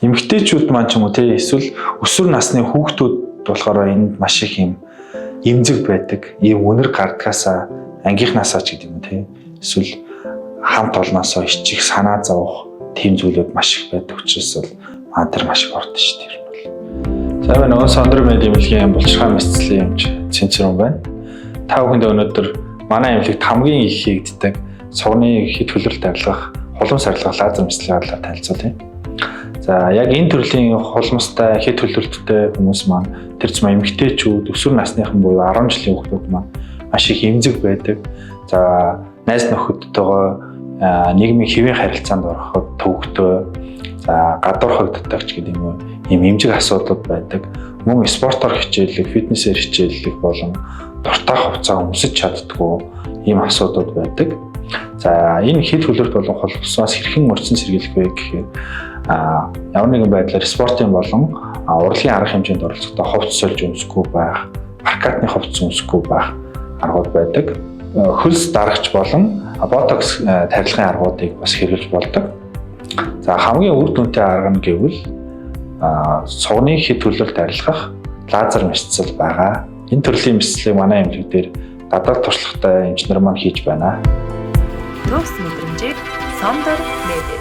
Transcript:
Эмэгтэйчүүд маань ч юм уу тий эсвэл өсвөр насны хүүхдүүд болохоор энд маш их юм эмзэг байдаг. Ийм үнэр гардгаасаа ангийнхнаасаа ч гэдэг юм тий. Эсвэл хамт олноосоо ичих санаа зовох тийм зүйлүүд маш их байдаг учраас бол мантер маш их ордог шүү дээ. За байна уу Сондөр мэд имлэгийн булчирхай мэсцлийн юмч цэнцэрэн байна. Та бүхэнд өнөөдөр манай имлэгт хамгийн их хийгддэг цогны хэд хөлөрөлт арилгах, хулам сарилгах лазер мэслийн арилгаар танилцуулъя тийм. За яг энэ төрлийн хулмастай хэд хөлөрөлттэй хүмүүс маань тэр зам эмэгтэйчүүд, өсвөр насныхан буюу 10 жилийн хүүхдүүд маань маш их эмзэг байдаг. За найз нөхөдтэйгөө нийгмийн хэвийн харилцаанд ороход төвөгтэй, за гадуур хогддог ч гэдэг юм уу ийм эмзэг асуудал байдаг. Мөн спортоор хичээллэх, фитнесээр хичээллэх болон дуртай хувцас өмсөж чаддгүй ийм асуудал байдаг. За энэ хэд хөлөрт болон холбоснаас хэрхэн мөрдсөн сэргийлэх вэ гэхээр ямар нэгэн байдлаар спортын болон урлагийн арга хэмжээнд оролцохдоо хувцас сольж өмсөхгүй байх, паркатны хувцас өмсөхгүй байх аргууд байдаг. Хөлс дарагч болон ботокс тарилгын аргуудыг бас хэрэглэж болдог. За хамгийн үр дүнтэй арга нь гэвэл цогны хэд хөлөрөлт арилгах лазер мэсцэл байгаа. Энэ төрлийн мэсцлийг манай эмнэлэг дээр гадаад туршлагатай инженер маань хийж байна. Нөөц мэдрэмжийг Сондор мэдээ.